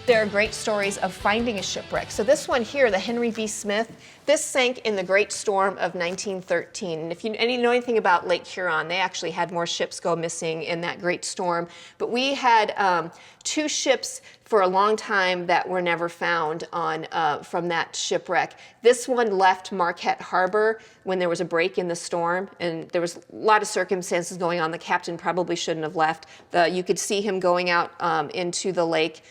There are great stories of finding a shipwreck. So this one here, the Henry V. Smith, this sank in the Great Storm of 1913. And if you know anything about Lake Huron, they actually had more ships go missing in that Great Storm. But we had 2 ships for a long time that were never found on from that shipwreck. This one left Marquette Harbor when there was a break in the storm, and there was a lot of circumstances going on. The captain probably shouldn't have left. You could see him going out into the lake,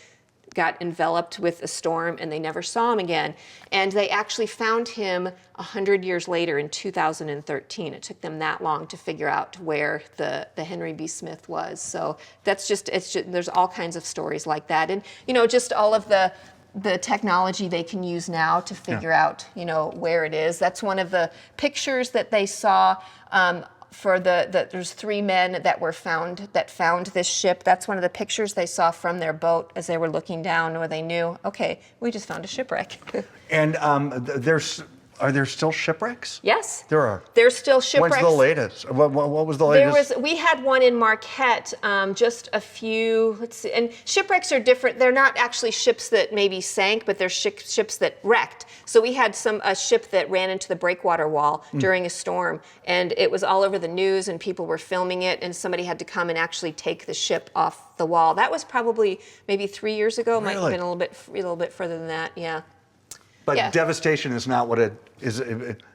got enveloped with a storm, and they never saw him again. And they actually found him 100 years later in 2013. It took them that long to figure out where the Henry B. Smith was. So that's it's just, there's all kinds of stories like that. And, just all of the technology they can use now to figure out, where it is. That's one of the pictures that they saw there's 3 men that found this ship. That's one of the pictures they saw from their boat as they were looking down, where they knew, okay, we just found a shipwreck. And are there still shipwrecks? Yes. There are. There's still shipwrecks. When's the latest? What was the latest? We had one in Marquette, just a few, let's see, and shipwrecks are different. They're not actually ships that maybe sank, but they're ships that wrecked. So we had a ship that ran into the breakwater wall during a storm, and it was all over the news, and people were filming it, and somebody had to come and actually take the ship off the wall. That was probably maybe 3 years ago. Really? Might have been a little bit further than that, yeah. But devastation is not what it is.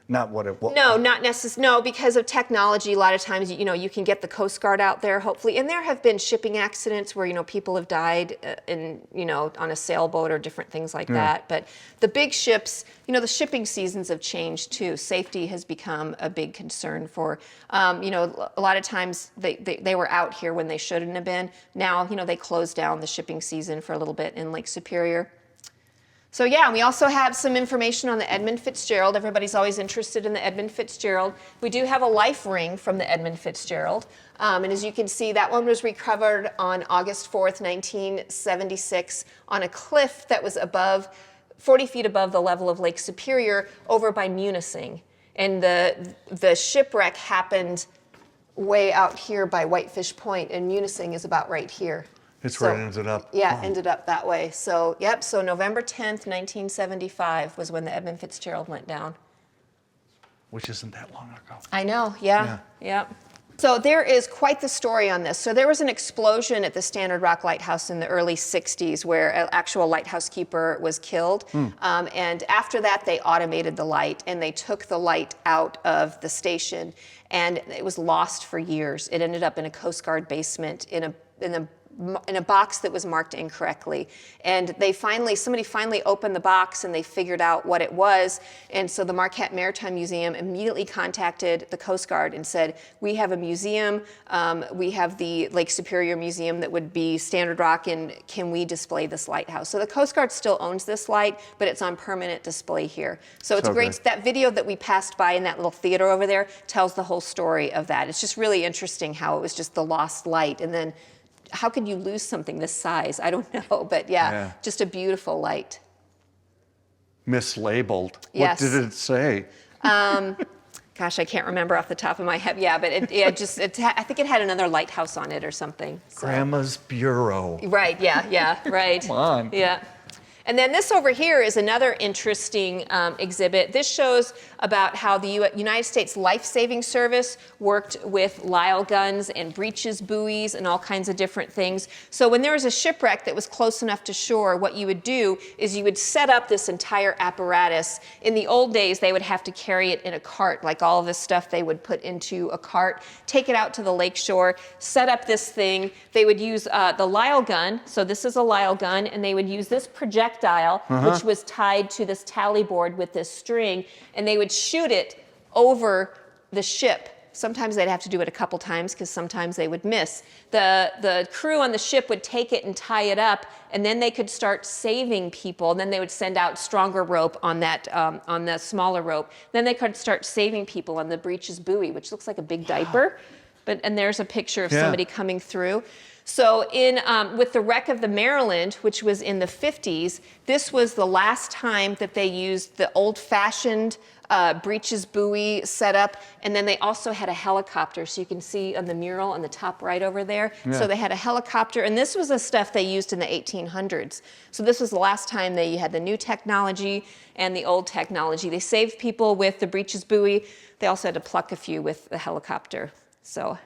Not what it was. No, not necessarily. No, because of technology, a lot of times, you can get the Coast Guard out there, hopefully. And there have been shipping accidents where, people have died on a sailboat or different things like that. But the big ships, the shipping seasons have changed too. Safety has become a big concern for, a lot of times they were out here when they shouldn't have been. Now, they closed down the shipping season for a little bit in Lake Superior. So yeah, we also have some information on the Edmund Fitzgerald. Everybody's always interested in the Edmund Fitzgerald. We do have a life ring from the Edmund Fitzgerald. And as you can see, that one was recovered on August 4th, 1976 on a cliff that was 40 feet above the level of Lake Superior over by Munising. And the shipwreck happened way out here by Whitefish Point, and Munising is about right here. It's where it ended up. Yeah, ended up that way. So, so November 10th, 1975 was when the Edmund Fitzgerald went down. Which isn't that long ago. I know, yeah. So there is quite the story on this. So there was an explosion at the Standard Rock Lighthouse in the early 60s where an actual lighthouse keeper was killed. And after that, they automated the light, and they took the light out of the station, and it was lost for years. It ended up in a Coast Guard basement in a box that was marked incorrectly. And somebody finally opened the box, and they figured out what it was. And so the Marquette Maritime Museum immediately contacted the Coast Guard and said, we have a museum, we have the Lake Superior Museum that would be Standard Rock, and can we display this lighthouse? So the Coast Guard still owns this light, but it's on permanent display here. So it's great. That video that we passed by in that little theater over there tells the whole story of that. It's just really interesting how it was just the lost light, and then how could you lose something this size? I don't know, but just a beautiful light. Mislabeled. Yes. What did it say? Gosh, I can't remember off the top of my head. Yeah, but I think it had another lighthouse on it or something. So. Grandma's Bureau. Right, right. Come on. Yeah. And then this over here is another interesting exhibit. This shows about how the United States Life-Saving Service worked with Lyle guns and breeches buoys and all kinds of different things. So when there was a shipwreck that was close enough to shore, what you would do is you would set up this entire apparatus. In the old days, they would have to carry it in a cart, like all of this stuff they would put into a cart, take it out to the lake shore, set up this thing. They would use the Lyle gun, so this is a Lyle gun, and they would use this projectile, which was tied to this tally board with this string, and they would shoot it over the ship. Sometimes they'd have to do it a couple times because sometimes they would miss. The crew on the ship would take it and tie it up, and then they could start saving people. And then they would send out stronger rope on that on the smaller rope. Then they could start saving people on the breeches buoy, which looks like a big diaper. And there's a picture of somebody coming through. So with the wreck of the Maryland, which was in the 50s, this was the last time that they used the old-fashioned breeches buoy set up, and then they also had a helicopter. So you can see on the mural on the top right over there. Yeah. So they had a helicopter, and this was the stuff they used in the 1800s. So this was the last time they had the new technology and the old technology. They saved people with the breeches buoy. They also had to pluck a few with the helicopter. So